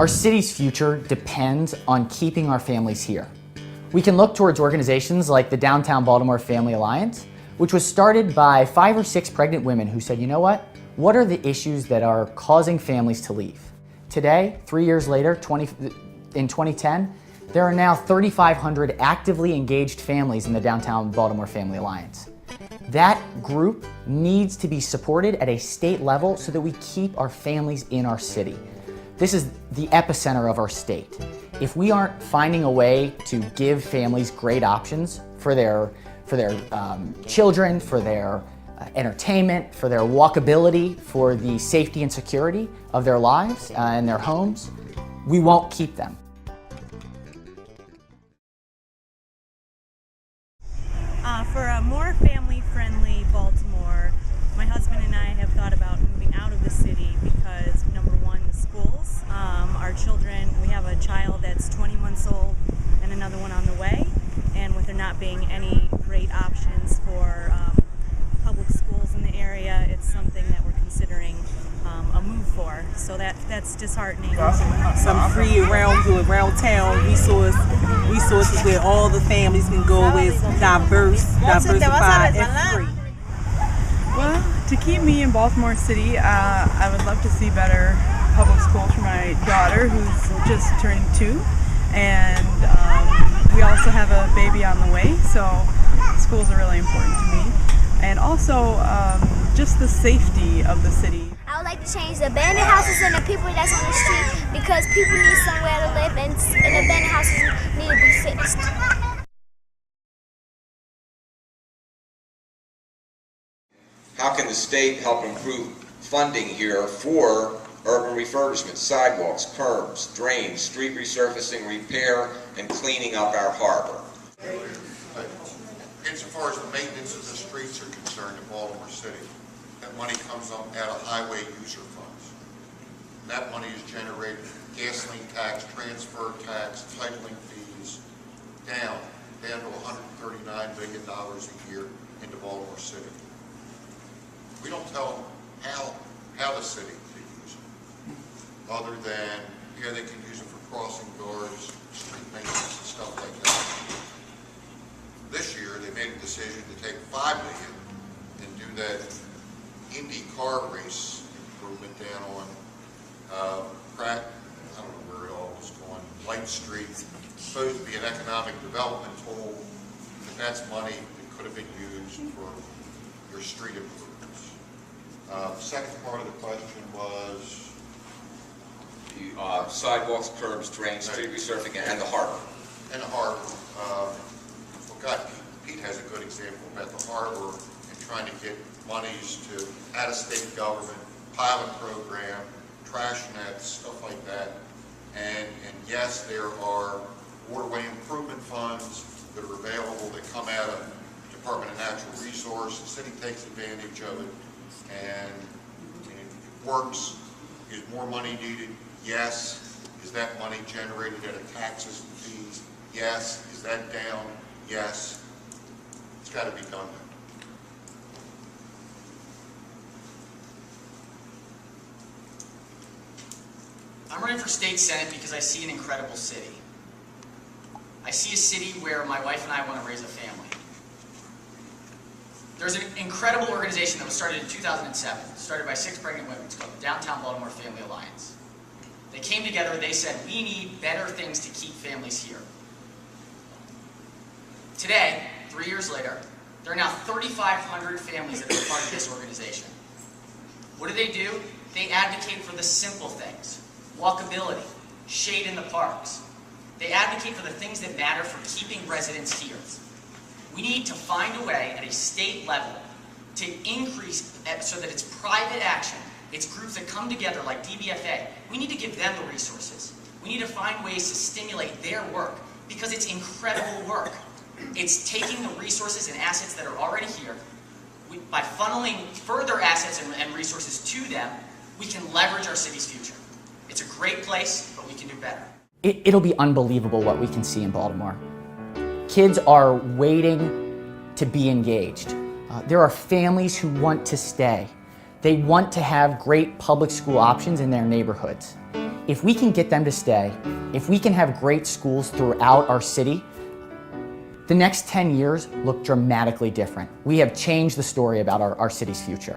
Our city's future depends on keeping our families here. We can look towards organizations like the Downtown Baltimore Family Alliance, which was started by 5 or 6 pregnant women who said, you know what are the issues that are causing families to leave? Today, 3 years later, in 2010, there are now 3,500 actively engaged families in the Downtown Baltimore Family Alliance. That group needs to be supported at a state level so that we keep our families in our city. This is the epicenter of our state. If we aren't finding a way to give families great options for their children, for their entertainment, for their walkability, for the safety and security of their lives and their homes, we won't keep them. For a more family-friendly Baltimore, my husband and I have thought about moving out of the city because, number one, the schools. Our children, we have a child that's 20 months old and another one on the way, and with there not being any great options for public schools in the area, it's something that we're considering a move for. So that's disheartening. Some free around town resources where all the families can go, where it's diversified and free. Well, to keep me in Baltimore City, I would love to see better public schools for my daughter, who's just turning 2, and we also have a baby on the way, so schools are really important to me. And also just the safety of the city. I would like to change the abandoned houses and the people that's on the street, because people need somewhere to live, and abandoned houses need to be fixed. How can the state help improve funding here for urban refurbishment, sidewalks, curbs, drains, street resurfacing, repair, and cleaning up our harbor? Insofar as the maintenance of the streets are concerned in Baltimore City, that money comes up out of highway user funds. And that money is generated gasoline tax, transfer tax, titling fees, down to $139 million a year into Baltimore City. We don't tell them how the city can use it, other than here they can use it for crossing guards, street maintenance, and stuff like that. This year, they made a decision to take $5 million and do that Indy car race improvement down on Pratt, I don't know where it all was going, Light Street. It's supposed to be an economic development tool, but that's money that could have been used for your street improvements. The second part of the question was? The sidewalks, curbs, drains, street resurfacing, and the harbor. And the harbor. Pete has a good example about the harbor and trying to get monies to out-of-state government, pilot program, trash nets, stuff like that. And yes, there are waterway improvement funds that are available that come out of Department of Natural Resources. The city takes advantage of it, and it works. Is more money needed? Yes. Is that money generated out of taxes and fees? Yes. Is that down? Yes. It's got to be done. I'm running for state senate because I see an incredible city. I see a city where my wife and I want to raise a family. There's an incredible organization that was started in 2007, started by 6 pregnant women. It's called the Downtown Baltimore Family Alliance. They came together and they said, we need better things to keep families here. Today, 3 years later, there are now 3,500 families that are part of this organization. What do? They advocate for the simple things. Walkability, shade in the parks. They advocate for the things that matter for keeping residents here. We need to find a way at a state level to increase so that it's private action. It's groups that come together like DBFA. We need to give them the resources. We need to find ways to stimulate their work because it's incredible work. It's taking the resources and assets that are already here. By funneling further assets and resources to them, we can leverage our city's future. It's a great place, but we can do better. It'll be unbelievable what we can see in Baltimore. Kids are waiting to be engaged. There are families who want to stay. They want to have great public school options in their neighborhoods. If we can get them to stay, if we can have great schools throughout our city, the next 10 years look dramatically different. We have changed the story about our city's future.